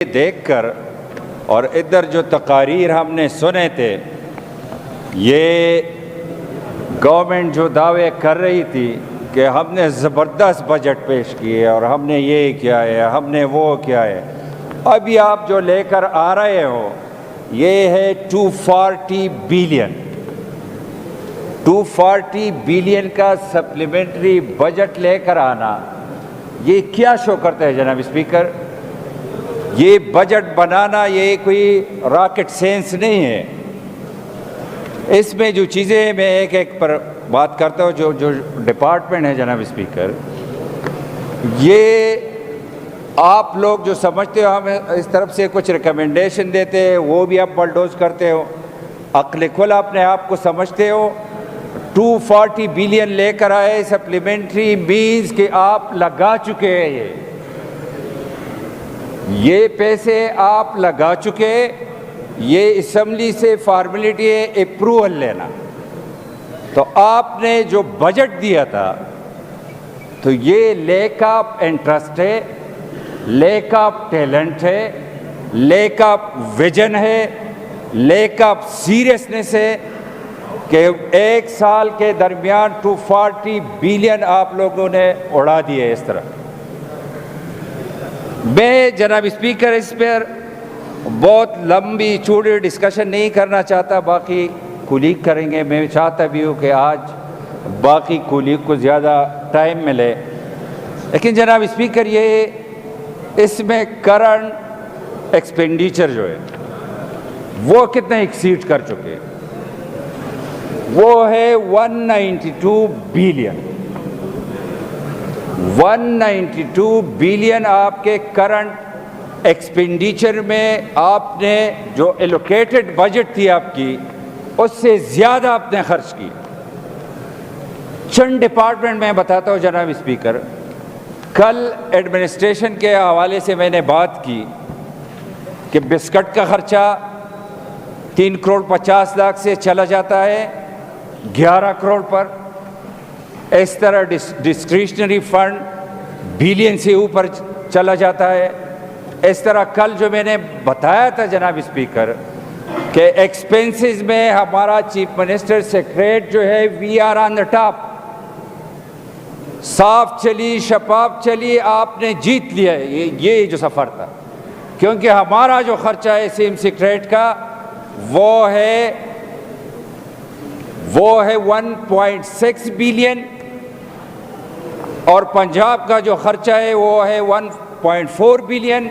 دیکھ کر اور ادھر جو تقاریر ہم نے سنے تھے، یہ گورنمنٹ جو دعوے کر رہی تھی کہ ہم نے زبردست بجٹ پیش کیے اور ہم نے یہ کیا ہے، ہم نے وہ کیا ہے، ابھی آپ جو لے کر آ رہے ہو یہ ہے 240 بلین 240 بلین کا سپلیمنٹری بجٹ لے کر آنا، یہ کیا شو کرتا ہے جناب اسپیکر؟ یہ بجٹ بنانا یہ کوئی راکٹ سائنس نہیں ہے۔ اس میں جو چیزیں میں ایک ایک پر بات کرتا ہوں، جو ڈپارٹمنٹ ہے جناب اسپیکر، یہ آپ لوگ جو سمجھتے ہو ہمیں اس طرف سے کچھ ریکمنڈیشن دیتے ہیں، وہ بھی آپ بلڈوز کرتے ہو، عقل کل اپنے آپ کو سمجھتے ہو۔ 240 بلین لے کر آئے سپلیمنٹری مینز کہ آپ لگا چکے ہیں، یہ پیسے آپ لگا چکے، یہ اسمبلی سے فارمیلٹی ہے اپروول لینا۔ تو آپ نے جو بجٹ دیا تھا تو یہ لیک آف انٹرسٹ ہے، لیک آف ٹیلنٹ ہے، لیک آف ویژن ہے، لیک آف سیریسنس ہے کہ ایک سال کے درمیان 240 بلین آپ لوگوں نے اڑا دیے اس طرح۔ میں جناب اسپیکر اس پر بہت لمبی چوڑی ڈسکشن نہیں کرنا چاہتا، باقی کولیگ کریں گے۔ میں چاہتا بھی ہوں کہ آج باقی کولیگ کو زیادہ ٹائم ملے، لیکن جناب اسپیکر یہ اس میں کرنٹ ایکسپینڈیچر جو ہے وہ کتنے ایکسیڈ کر چکے، وہ ہے 192 بلین 192 بلین آپ کے کرنٹ ایکسپینڈیچر میں آپ نے جو ایلوکیٹڈ بجٹ تھی آپ کی، اس سے زیادہ آپ نے خرچ کی۔ چند ڈپارٹمنٹ میں بتاتا ہوں جناب اسپیکر، کل ایڈمنسٹریشن کے حوالے سے میں نے بات کی کہ بسکٹ کا خرچہ 3 کروڑ 50 لاکھ سے چلا جاتا ہے 11 کروڑ پر، اس طرح ڈسکریشنری فنڈ بلین سے اوپر چلا جاتا ہے۔ اس طرح کل جو میں نے بتایا تھا جناب اسپیکر کہ ایکسپینسز میں ہمارا چیف منسٹر سیکریٹ جو ہے we are on the top, صاف چلی شفاف چلی، آپ نے جیت لیا ہے یہ جو سفر تھا، کیونکہ ہمارا جو خرچہ ہے سیم سیکریٹ کا وہ ہے 1.6 بلین، اور پنجاب کا جو خرچہ ہے وہ ہے 1.4 بلین،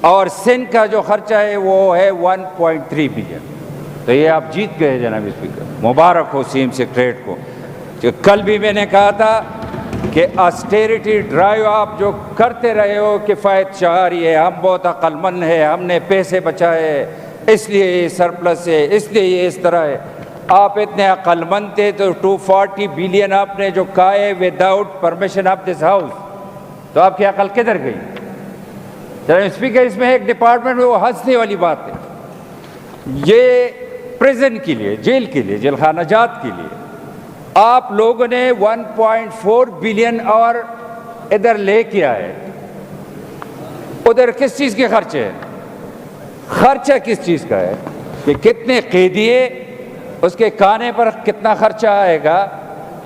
اور سندھ کا جو خرچہ ہے وہ ہے 1.3 بلین۔ تو یہ آپ جیت گئے جناب اسپیکر، مبارک ہو سی ایم سیکریٹ کو۔ کل بھی میں نے کہا تھا کہ آسٹیریٹی ڈرائیو آپ جو کرتے رہے ہو کفایت شعاری ہے، ہم بہت عقل مند ہیں، ہم نے پیسے بچائے اس لیے یہ سرپلس ہے، اس لیے یہ اس طرح ہے۔ آپ اتنے عقل مند تھے تو 240 بلین آپ نے جو کہا ہے without permission of this house, تو آپ کی عقل کدھر گئی؟ جناب اسپیکر، اس میں ایک ڈپارٹمنٹ میں وہ ہنسنے والی بات ہے، یہ پریزن کے لیے، جیل کے لیے، جیل خانہ جات کے لیے آپ لوگوں نے 1.4 بلین اور ادھر لے کے آئے۔ ادھر کس چیز کے خرچے ہیں؟ خرچہ کس چیز کا ہے کہ کتنے قیدی ہیں، اس کے کھانے پر کتنا خرچہ آئے گا،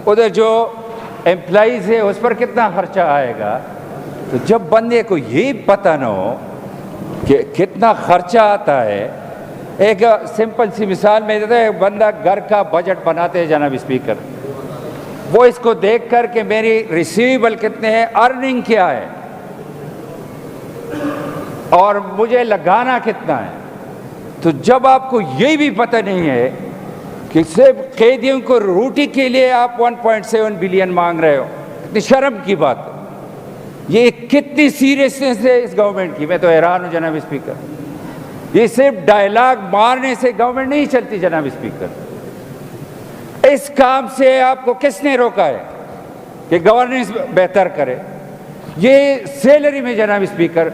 ادھر جو امپلائیز ہے اس پر کتنا خرچہ آئے گا۔ تو جب بندے کو یہ پتہ نہ ہو کہ کتنا خرچہ آتا ہے، ایک سمپل سی مثال میں دیتا ہے، بندہ گھر کا بجٹ بناتے ہیں جناب اسپیکر، وہ اس کو دیکھ کر کہ میری ریسیویبل کتنے ہیں، ارننگ کیا ہے اور مجھے لگانا کتنا ہے۔ تو جب آپ کو یہ بھی پتہ نہیں ہے کہ صرف قیدیوں کو روٹی کے لیے آپ 1.7 بلین مانگ رہے ہو، کتنی شرم کی بات ہے، یہ کتنی سیریسنس ہے اس گورنمنٹ کی، میں تو حیران ہوں جناب اسپیکر۔ یہ صرف ڈائلاگ مارنے سے گورنمنٹ نہیں چلتی جناب اسپیکر، اس کام سے آپ کو کس نے روکا ہے کہ گورننس بہتر کرے؟ یہ سیلری میں جناب اسپیکر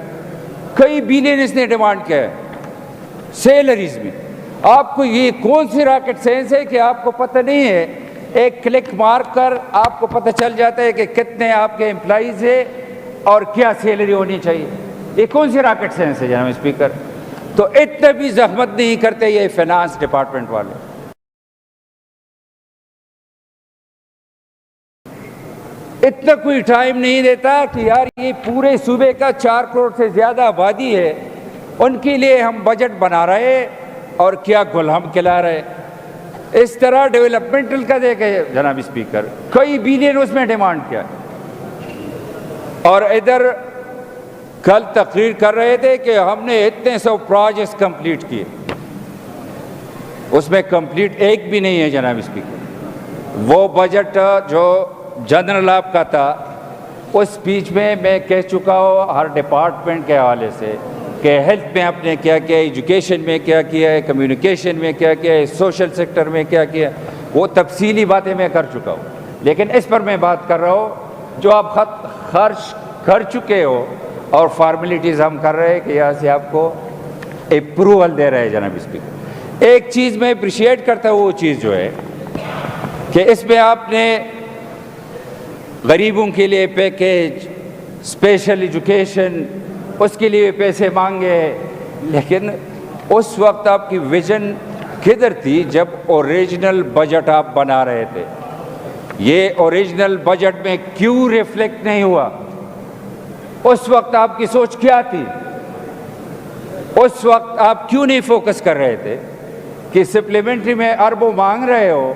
کئی بلین اس نے ڈیمانڈ کیا ہے سیلریز میں۔ آپ کو یہ کون سی راکٹ سائنس ہے کہ آپ کو پتہ نہیں ہے، ایک کلک مار کر آپ کو پتہ چل جاتا ہے کہ کتنے آپ کے امپلائیز ہیں اور کیا سیلری ہونی چاہیے۔ یہ کون سی راکٹ سائنس ہے جناب اسپیکر؟ تو اتنا بھی زحمت نہیں کرتے یہ فائنانس ڈپارٹمنٹ والے. اتنا کوئی ٹائم نہیں دیتا کہ یار یہ پورے صوبے کا 4 کروڑ سے زیادہ آبادی ہے، ان کے لیے ہم بجٹ بنا رہے اور کیا گل ہم کھلا رہے. اس طرح ڈیولپمنٹل کا دیکھے جناب اسپیکر، کئی بلین اس میں ڈیمانڈ کیا ہے. اور ادھر کل تقریر کر رہے تھے کہ ہم نے اتنے 100 پروجیکٹس کمپلیٹ کیے، اس میں کمپلیٹ ایک بھی نہیں ہے جناب اسپیکر. وہ بجٹ جو جنرل آپ کا تھا، اس سپیچ میں کہہ چکا ہوں ہر ڈپارٹمنٹ کے حوالے سے کہ ہیلتھ میں آپ نے کیا کیا، ایجوکیشن میں کیا کیا ہے، کمیونیکیشن میں کیا کیا ہے، سوشل سیکٹر میں کیا کیا ہے. وہ تفصیلی باتیں میں کر چکا ہوں، لیکن اس پر میں بات کر رہا ہوں جو آپ خط خرچ کر چکے ہو اور فارمیلٹیز ہم کر رہے ہیں کہ یہاں سے آپ کو اپروول دے رہے ہیں جناب اسپیکر. ایک چیز میں اپریشیٹ کرتا ہوں، وہ چیز جو ہے کہ اس میں آپ نے غریبوں کے لیے پیکیج، اسپیشل ایجوکیشن، اس کے لیے پیسے مانگے، لیکن اس وقت آپ کی ویژن کدھر تھی جب اوریجنل بجٹ آپ بنا رہے تھے؟ یہ اوریجنل بجٹ میں کیوں ریفلیکٹ نہیں ہوا؟ اس وقت آپ کی سوچ کیا تھی؟ اس وقت آپ کیوں نہیں فوکس کر رہے تھے کہ سپلیمنٹری میں اربوں مانگ رہے ہو؟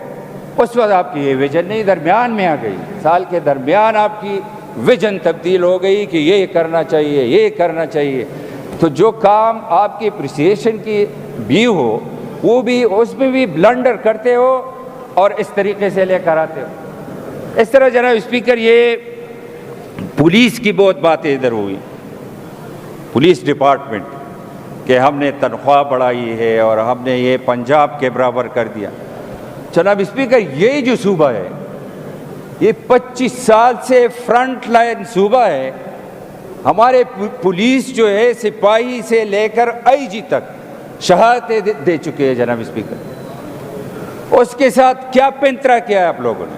اس وقت آپ کی یہ ویژن نہیں، درمیان میں آ گئی، سال کے درمیان آپ کی ویژن تبدیل ہو گئی کہ یہ کرنا چاہیے، یہ کرنا چاہیے. تو جو کام آپ کی اپریسیشن کی بھی ہو، وہ بھی اس میں بھی بلنڈر کرتے ہو اور اس طریقے سے لے کر آتے ہو. اس طرح جناب اسپیکر یہ پولیس کی بہت باتیں ادھر ہوئی، پولیس ڈپارٹمنٹ کہ ہم نے تنخواہ بڑھائی ہے اور ہم نے یہ پنجاب کے برابر کر دیا. جناب اسپیکر یہ جو صوبہ ہے یہ 25 سال سے فرنٹ لائن صوبہ ہے. ہمارے پولیس جو ہے سپاہی سے لے کر آئی جی تک شہادتیں دے چکے ہیں جناب اسپیکر. اس کے ساتھ کیا پنترا کیا ہے آپ لوگوں نے؟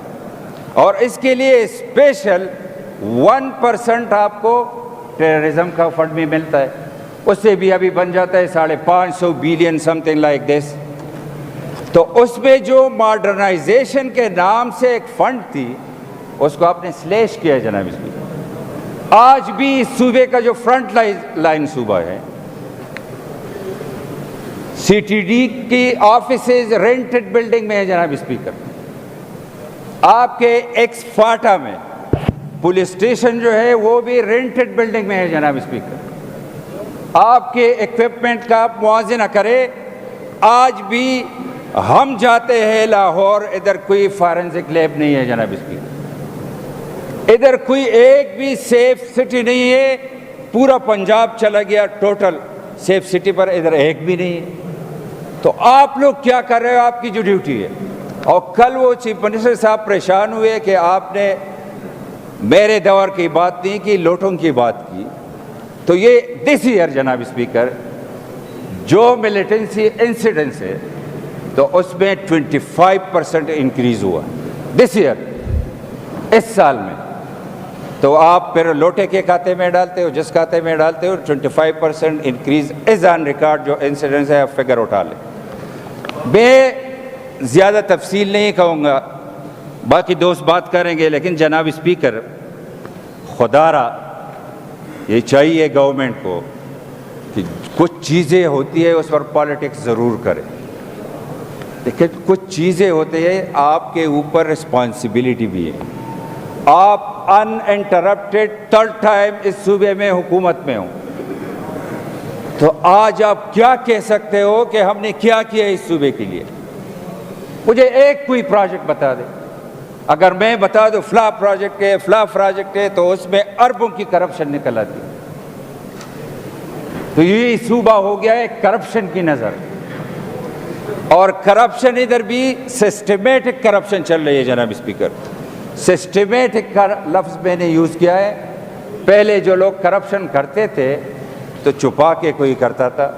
اور اس کے لیے اسپیشل 1% آپ کو ٹیررزم کا فنڈ بھی ملتا ہے، اس سے بھی ابھی بن جاتا ہے 550 billion some thing like this. تو اس میں جو ماڈرنائزیشن کے نام سے ایک فنڈ تھی اس کو آپ نے سلیش کیا ہے جناب اسپیکر. آج بھی اس صوبے کا جو فرنٹ لائن صوبہ ہے، سی ٹی ڈی کی آفیسز رینٹڈ بلڈنگ میں ہے جناب اسپیکر. آپ کے ایکس فاٹا میں پولیس اسٹیشن جو ہے وہ بھی رینٹڈ بلڈنگ میں ہے جناب اسپیکر. آپ کے ایکوپمنٹ کا آپ موازنہ کریں. آج بھی ہم جاتے ہیں لاہور، ادھر کوئی فارنسک لیب نہیں ہے جناب اسپیکر. ادھر کوئی ایک بھی سیف سٹی نہیں ہے. پورا پنجاب چلا گیا ٹوٹل سیف سٹی پر، ادھر ایک بھی نہیں ہے. تو آپ لوگ کیا کر رہے ہو؟ آپ کی جو ڈیوٹی ہے. اور کل وہ چیف منسٹر صاحب پریشان ہوئے کہ آپ نے میرے دور کی بات نہیں کی، لوٹوں کی بات کی. تو یہ دس ایئر جناب اسپیکر جو ملیٹنسی انسیڈنس ہے تو اس میں 25% انکریز ہوا دس ایئر، اس سال میں. تو آپ پھر لوٹے کے کھاتے میں ڈالتے ہو، جس کھاتے میں ڈالتے ہو 25% انکریز از آن ریکارڈ جو انسیڈنس ہے، آپ فگر اٹھا لیں. میں زیادہ تفصیل نہیں کہوں گا، باقی دوست بات کریں گے. لیکن جناب اسپیکر خدا را یہ چاہیے گورنمنٹ کو کہ کچھ چیزیں ہوتی ہے اس پر پالیٹکس ضرور کرے، لیکن کچھ چیزیں ہوتی ہیں آپ کے اوپر رسپانسبلٹی بھی ہے. آپ ان انٹرپٹیڈ تھرڈ ٹائم اس صوبے میں حکومت میں ہوں، تو آج آپ کیا کہہ سکتے ہو کہ ہم نے کیا کیا اس صوبے کے لیے؟ مجھے ایک کوئی پروجیکٹ بتا دیں. اگر میں بتا دوں فلاں پروجیکٹ ہے، فلاں پروجیکٹ ہے، تو اس میں اربوں کی کرپشن نکل آتی. تو یہ صوبہ ہو گیا ہے کرپشن کی نظر. اور کرپشن ادھر بھی سسٹمیٹک کرپشن چل رہی ہے جناب اسپیکر. سسٹمیٹک کا لفظ میں نے یوز کیا ہے. پہلے جو لوگ کرپشن کرتے تھے تو چھپا کے کوئی کرتا تھا.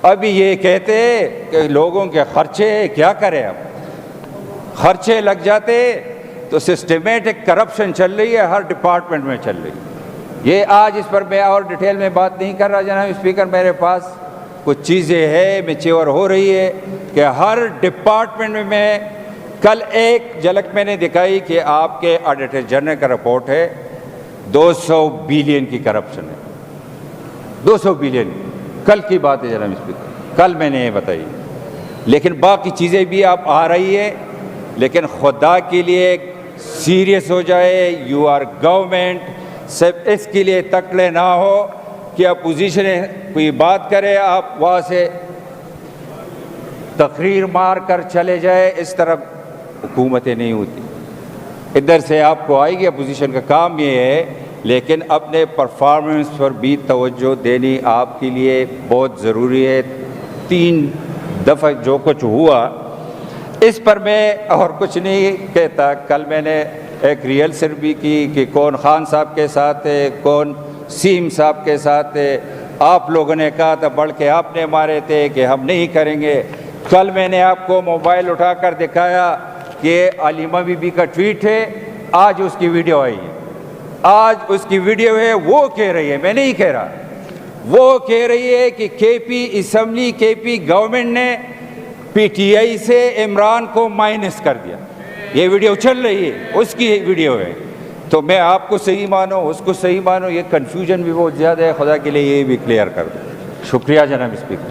ابھی یہ کہتے کہ لوگوں کے خرچے کیا کریں، اب خرچے لگ جاتے. تو سسٹمیٹک کرپشن چل رہی ہے، ہر ڈپارٹمنٹ میں چل رہی ہے. یہ آج اس پر میں اور ڈیٹیل میں بات نہیں کر رہا جناب اسپیکر، میرے پاس کچھ چیزیں ہیں میچور ہو رہی ہے کہ ہر ڈپارٹمنٹ میں کل ایک جھلک میں نے دکھائی کہ آپ کے آڈیٹر جنرل کا رپورٹ ہے 200 بلین کی کرپشن ہے، 200 بلین کل کی بات ہے جناب اسپیکر، کل میں نے یہ بتائی، لیکن باقی چیزیں بھی آپ آ رہی ہے، لیکن خدا کے لیے سیریس ہو جائے، یو آر گورنمنٹ، صرف اس کے لیے تکڑے نہ ہو کہ اپوزیشن کوئی بات کرے آپ وہاں سے تقریر مار کر چلے جائے، اس طرح حکومتیں نہیں ہوتی، ادھر سے آپ کو آئے گی، اپوزیشن کا کام یہ ہے، لیکن اپنے پرفارمنس پر بھی توجہ دینی آپ کے لیے بہت ضروری ہے۔ 3 دفعہ جو کچھ ہوا اس پر میں اور کچھ نہیں کہتا، کل میں نے ایک ریہرسل بھی کی کہ کون خان صاحب کے ساتھ ہے، کون سیم صاحب کے ساتھ ہے، آپ لوگوں نے کہا تھا بڑھ کے آپ نے مارے تھے کہ ہم نہیں کریں گے، کل میں نے آپ کو موبائل اٹھا کر دکھایا کہ علیمہ بی بی کا ٹویٹ ہے، آج اس کی ویڈیو آئی ہے، آج اس کی ویڈیو ہے، وہ کہہ رہی ہے، میں نہیں کہہ رہا، وہ کہہ رہی ہے کہ کے پی اسمبلی کے پی گورنمنٹ نے پی ٹی آئی سے عمران کو مائنس کر دیا، یہ ویڈیو چل رہی ہے، اس کی ویڈیو ہے، تو میں آپ کو صحیح مانو اس کو صحیح مانو، یہ کنفیوژن بھی بہت زیادہ ہے، خدا کے لیے یہ بھی کلیئر کر دو۔ شکریہ جناب اسپیکر۔